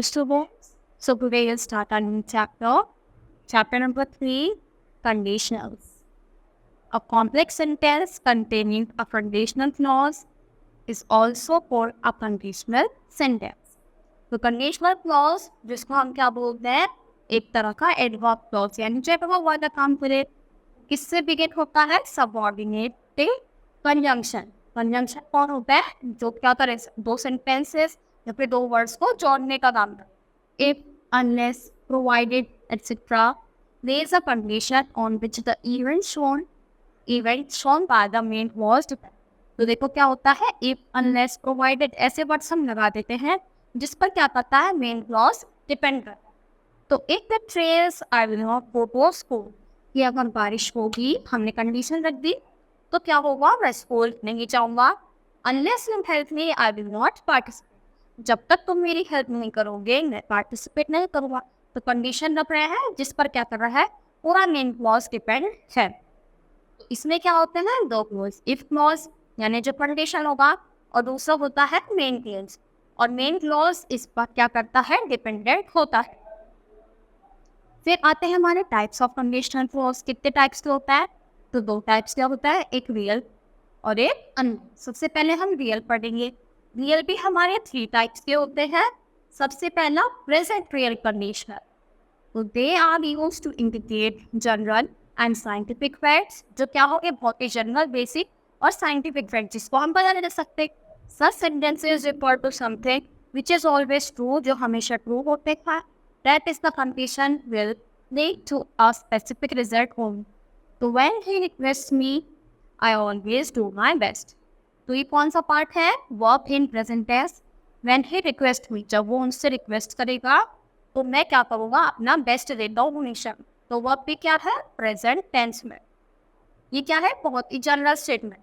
Hello students. So today we'll start a new chapter. Chapter number 3, conditionals. A complex sentence containing a conditional clause is also called a conditional sentence. तो conditional clause जिसको हम क्या बोलते हैं, एक तरह का adverb clause, यानी जब वो वाला काम करे किससे begin होता है, subordinating conjunction. Conjunction कौन होता है, जो क्या करे दो sentences या फिर दो words को जोड़ने का काम करता है. If, unless, provided, etc. there is a condition on which the event shown by the main clause depend. तो देखो क्या होता है, if, unless, provided ऐसे वर्ड्स हम लगा देते हैं जिस पर क्या करता है, मेन क्लॉज डिपेंड करता है. तो एक द ट्रेस I will not go to school, कि अगर बारिश होगी, हमने कंडीशन रख दी तो क्या होगा, मैं स्कूल नहीं जाऊंगा. Unless you help me I will not participate, जब तक तुम मेरी हेल्प नहीं करोगे मैं पार्टिसिपेट नहीं करूंगा. तो कंडीशन रख रहे हैं जिस पर क्या कर रहा है, पूरा मेन क्लॉज डिपेंड है. तो इसमें क्या होते हैं, दो क्लॉज, इफ क्लॉज यानी जो कंडीशन होगा, और दूसरा होता है मेन क्लॉज, और मेन क्लॉज इस पर क्या करता है, डिपेंडेंट होता है. फिर आते हैं हमारे टाइप्स ऑफ कंडीशनल क्लॉज. कितने टाइप्स के होता है, तो दो टाइप्स का होता है, एक रियल और एक अनरियल. सबसे पहले हम रियल पढ़ेंगे. रियल भी हमारे 3 टाइप्स के होते हैं. सबसे पहला प्रेजेंट रियल कंडीशनल. तो they are used to indicate general and scientific facts, जो क्या हो गए, बहुत ही जनरल, बेसिक और साइंटिफिक फैक्ट जिसको हम पता नहीं सकते. Such sentences refer to something which is always true, जो हमेशा ट्रू होते हैं. That is the condition will lead to a specific result home. तो when he request me I always do my best. तो ये कौन सा पार्ट है, verb in present tense. When he request me, जब वो उनसे रिक्वेस्ट करेगा तो मैं क्या करूँगा, अपना बेस्ट देता हूँ हमेशा. तो वर्ब भी क्या है, प्रेजेंट टेंस में. ये क्या है, बहुत ही जनरल स्टेटमेंट.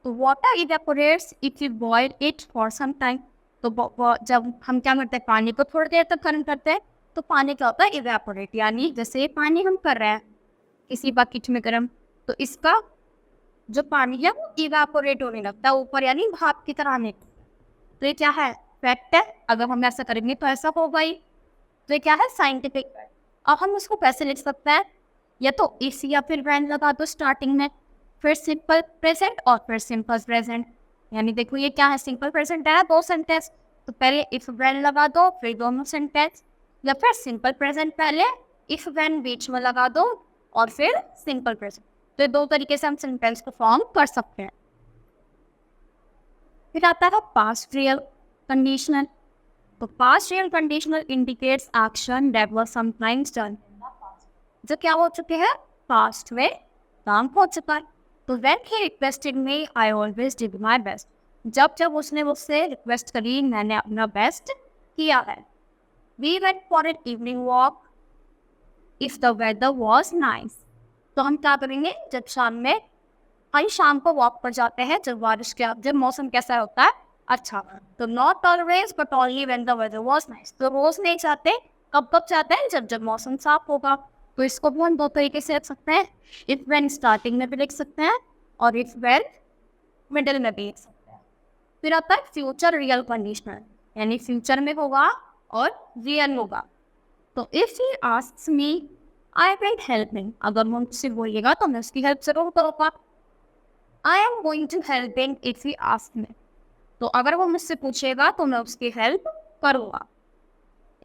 तो water evaporates if you boil it for some time. तो जब हम क्या करते हैं, पानी को थोड़ी देर तक गर्म करते हैं, तो पानी क्या होता है, इवेपोरेट, यानी जैसे पानी हम कर रहे हैं किसी बकेट में गर्म, तो इसका जो पानी है वो इवेपोरेट होने लगता है ऊपर, यानी भाप की तरह आने. तो ये क्या है, फैक्ट है. अगर हम ऐसा करेंगे तो ऐसा होगा ही. तो ये क्या है, साइंटिफिक फैक्ट. अब हम उसको कैसे लिख सकते हैं, या तो इस या फिर व्हेन लगा दो स्टार्टिंग में, फिर सिंपल प्रेजेंट और फिर सिंपल प्रेजेंट. यानी देखो ये क्या है, सिंपल प्रेजेंट है, दो सेंटेंस, तो पहले इफ व्हेन लगा दो फिर दोनों सेंटेंस, या फिर सिंपल प्रेजेंट पहले, इफ व्हेन बीच में लगा दो और फिर सिंपल प्रेजेंट. तो दो तरीके से हम सेंटेंस को फॉर्म कर सकते हैं. फिर आता है पास्ट रियल कंडीशनल. तो past real conditional indicates action that was sometimes done, जो क्या हो चुके हैं, पास्ट में काम हो चुका है. तो when he requested me I always did my best, जब जब उसने मुझसे रिक्वेस्ट करी मैंने अपना बेस्ट किया है. We went for an evening walk if the weather was nice. तो हम क्या करेंगे, जब शाम में, हम शाम को वॉक पर जाते हैं जब बारिश के, जब मौसम कैसा होता है, अच्छा. तो not always but only when the weather was nice. तो रोज नहीं जाते, कब कब जाते हैं, जब जब मौसम साफ होगा. तो इसको भी हम दो तरीके से लिख सकते हैं, इफ व्हेन स्टार्टिंग में भी लिख सकते हैं और इफ व्हेन मिडिल में भी लिख सकते हैं. फिर आता है फ्यूचर रियल कंडीशनल, यानी फ्यूचर में होगा और रियल होगा. तो if he asks me I will help him, अगर वो मुझसे बोलेगा तो मैं उसकी हेल्प जरूर करूँगा. I am going to help him if he ask me, तो अगर वो मुझसे पूछेगा तो मैं उसकी हेल्प करूँगा.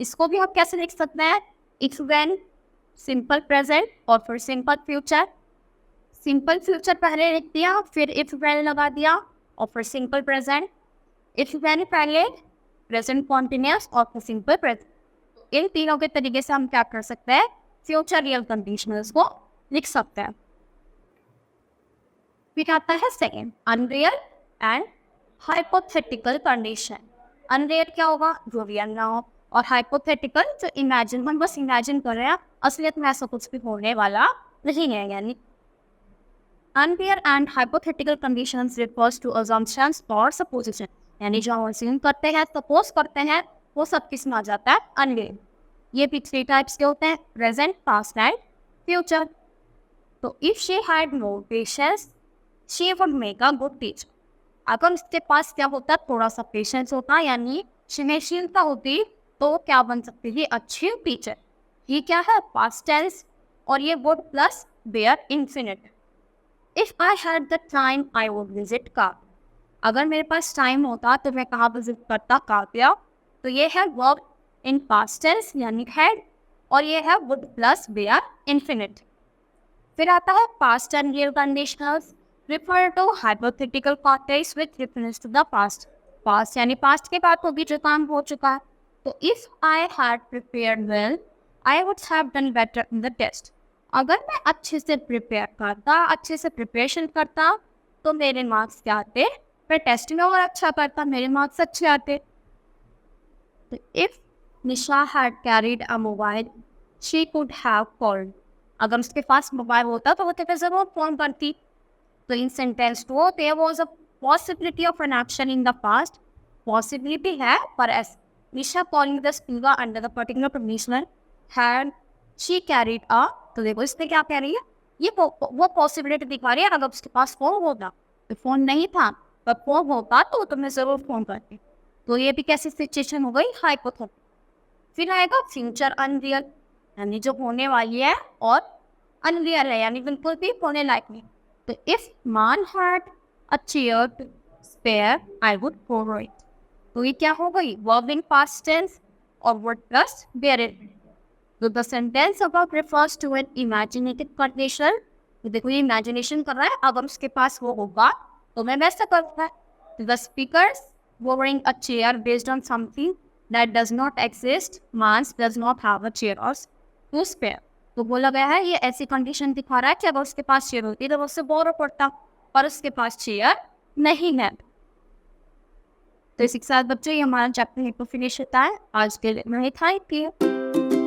इसको भी आप कैसे लिख सकते हैं, इफ व्हेन सिंपल प्रेजेंट और फिर सिंपल फ्यूचर. सिंपल फ्यूचर पहले लिख दिया, फिर इफ व्हेन लगा दिया और फिर सिंपल प्रेजेंट. इफ व्हेन पहले प्रेजेंट कॉन्टिन्यूअस और फिर सिंपल प्रेजेंट. इन तीनों के तरीके से हम क्या कर सकते हैं, फ्यूचर रियल कंडीशनल्स को लिख सकते हैं. फिर आता है second, unreal and hypothetical condition. Unreal क्या होगा, जो रियल ना हो, और हाइपोथेटिकल जो इमेजिन, हम बस इमेजिन कर रहे हैं, असलियत में ऐसा कुछ भी होने वाला नहीं है. यानी unreal and hypothetical conditions refers to assumptions और सपोजिशन, यानी जो हम अज्यूम करते हैं, सपोज करते हैं, वो सब किस में आ जाता है, अनरियल. ये भी 3 टाइप्स के होते हैं, प्रेजेंट, पास्ट एंड फ्यूचर. तो if she had more patience she would make a good teacher. अगर उसके पास क्या होता है, थोड़ा सा पेशेंस होता, यानी क्षमाशीलता होती, तो क्या बन सकती है? अच्छी टीचर। ये क्या है? पास्ट टेंस, और ये would plus bare infinitive. If I had the time I would visit Kavya. अगर मेरे पास टाइम होता तो मैं कहाँ विजिट करता? काव्या। तो ये है वर्ब इन पास्ट टेंस यानी हैड, और ये है वुड प्लस वेयर इंफिनिट। फिर आता है past and real conditionals refer to hypothetical context with reference to the past. Past यानी पास्ट की बात होगी जो काम हो चुका है। तो if I had prepared well I would have done better in the test. अगर मैं अच्छे से प्रिपेयर करता, अच्छे से प्रिपरेशन करता, तो मेरे मार्क्स क्या आते? मैं टेस्ट में और अच्छा करता, मेरे मार्क्स अच्छे आते। तो if Nisha had carried a mobile she could have called. अगर उसके पास मोबाइल होता तो वो तो जरूर फोन करती। तो in sentence two there was a possibility of an action in the past. Possibility है, पर as Nisha calling the speaker under the particular permission had she carried a. तो देखो इसमें क्या कह रही है? ये वो पॉसिबिलिटी दिखा रही है। अगर उसके पास फोन होता, तो फोन नहीं था, पर फोन होता तो तुम्हें जरूर फोन करती। तो ये भी कैसी सिचुएशन हो गई? हाइपोथेटिकल। फिर आएगा फ्यूचर अनरियल, यानी जो होने वाली है, और अनरियल है यानी बिल्कुल भी होने लायक नहीं। तो if man had a chair to spare I would borrow it. तो ये क्या हो गई? वर्ब इन पास्ट टेंस और वुड प्लस बेयर इट। तो the sentence above refers to an imaginated condition. तो देखो ये इमेजिनेशन कर रहा है, अगर उसके पास वो होगा तो मैं वैसा करूँगा। The speakers borrowing a chair based on something that does not exist means does not have a chair or to spare। तो बोला गया है ये ऐसी कंडीशन दिखा रहा है कि अगर उसके पास चेयर होती तो उससे बोरो पड़ता, पर उसके पास चेयर नहीं है। तो इसी के साथ बच्चों ये हमारा चैप्टर फिनिश होता है। आज के लिए मैं थैंक यू।